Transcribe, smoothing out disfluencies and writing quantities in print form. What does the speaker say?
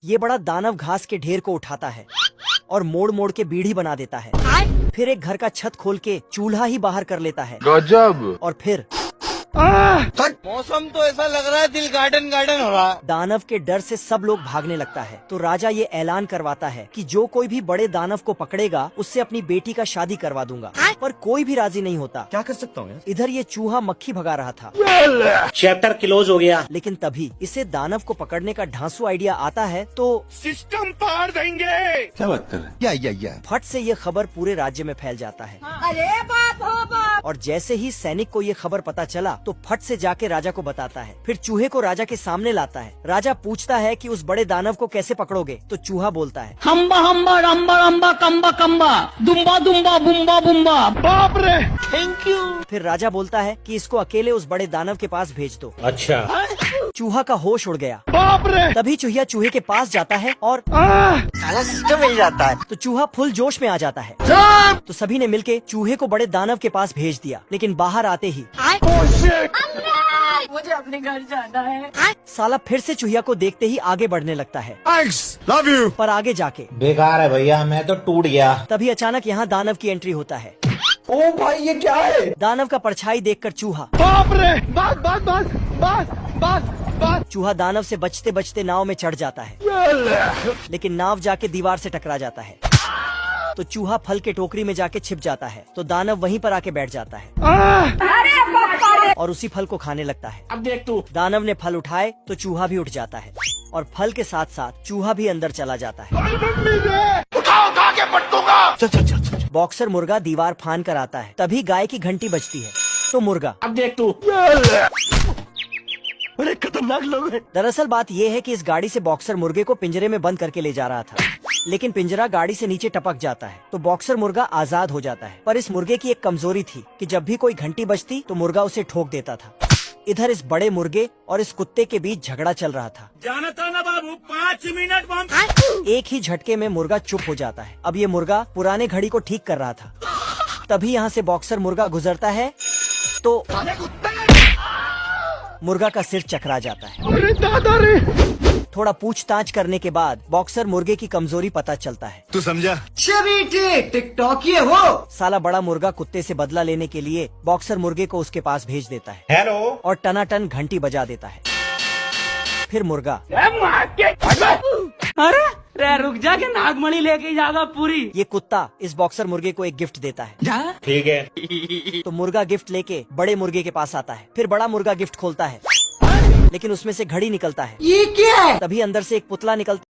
ये बड़ा दानव घास के ढेर को उठाता है और मोड़ मोड़ के बीढ़ी बना देता है। फिर एक घर का छत खोल के चूल्हा ही बाहर कर लेता है। गजब। और फिर मौसम तो ऐसा लग रहा है दिल गार्डन गार्डन हो रहा है। दानव के डर से सब लोग भागने लगता है तो राजा ये ऐलान करवाता है कि जो कोई भी बड़े दानव को पकड़ेगा उससे अपनी बेटी का शादी करवा दूंगा। पर कोई भी राजी नहीं होता। क्या कर सकता हूँ? इधर ये चूहा मक्खी भगा रहा था। चैप्टर क्लोज हो गया। लेकिन तभी इसे दानव को पकड़ने का ढांसू आइडिया आता है तो सिस्टम पार देंगे। क्या बात कर रहे हैं? या फट से ये खबर पूरे राज्य में फैल जाता है। अरे बाप हो बाप। और जैसे ही सैनिक को ये खबर पता चला तो फट से जाके राजा को बताता है। फिर चूहे को राजा के सामने लाता है। राजा पूछता है कि उस बड़े दानव को कैसे पकड़ोगे? तो चूहा बोलता है, हम्बा हम्बा रम्बा रम्बा कम्बा कम्बा दुम्बा दुम्बा बुम्बा बुम्बा। बाप रे, थैंक यू। फिर राजा बोलता है कि इसको अकेले उस बड़े दानव के पास भेज दो। अच्छा। चूहा का होश उड़ गया। बाप रे, तभी चूहिया चूहे के पास जाता है और साला सिस्टम मिल जाता है। तो चूहा फुल जोश में आ जाता है। तो सभी ने मिलके चूहे को बड़े दानव के पास भेज दिया। लेकिन बाहर आते ही मुझे अपने घर जाना है। साला फिर से चूहिया को देखते ही आगे बढ़ने लगता है। Love you. पर आगे जाके बेकार है भैया, मैं तो टूट गया। तभी अचानक यहाँ दानव की एंट्री होता है। ओ भाई ये क्या है? दानव का परछाई देखकर चूहा बाप रे, बात बात बात बात बात बात। चूहा दानव से बचते बचते नाव में चढ़ जाता है। लेकिन नाव जाके दीवार से टकरा जाता है। तो चूहा फल के टोकरी में जाके छिप जाता है। तो दानव वहीं पर आके बैठ जाता है और उसी फल को खाने लगता है। अब देख तू। दानव ने फल उठाए तो चूहा भी उठ जाता है और फल के साथ साथ चूहा भी अंदर चला जाता है। उठा के पट दूंगा। चल। बॉक्सर मुर्गा दीवार फान कर आता है। तभी गाय की घंटी बजती है। तो मुर्गा, अब देख तू। अरे खतरनाक लोग हैं। दरअसल बात ये है कि इस गाड़ी से बॉक्सर मुर्गे को पिंजरे में बंद करके ले जा रहा था। लेकिन पिंजरा गाड़ी से नीचे टपक जाता है तो बॉक्सर मुर्गा आजाद हो जाता है। पर इस मुर्गे की एक कमजोरी थी कि जब भी कोई घंटी बजती तो मुर्गा उसे ठोक देता था। इधर इस बड़े मुर्गे और इस कुत्ते के बीच झगड़ा चल रहा था। जाना था ना बाबू, 5 मिनट बम। एक ही झटके में मुर्गा चुप हो जाता है। अब ये मुर्गा पुराने घड़ी को ठीक कर रहा था। तभी यहाँ से बॉक्सर मुर्गा गुजरता है तो मुर्गा का सिर चकरा जाता है। अरे दादा रे। थोड़ा पूछताछ करने के बाद बॉक्सर मुर्गे की कमजोरी पता चलता है। तू समझा? टिकटॉक ये हो। साला बड़ा मुर्गा कुत्ते से बदला लेने के लिए बॉक्सर मुर्गे को उसके पास भेज देता है हेलो। और टनाटन घंटी बजा देता है। फिर मुर्गा, अरे रे रुक जा के नागमणि लेके जाएगा पूरी। ये कुत्ता इस बॉक्सर मुर्गे को एक गिफ्ट देता है। ठीक है। तो मुर्गा गिफ्ट लेके बड़े मुर्गे के पास आता है। फिर बड़ा मुर्गा गिफ्ट खोलता है लेकिन उसमें से घड़ी निकलता है। ये क्या है? तभी अंदर से एक पुतला निकलता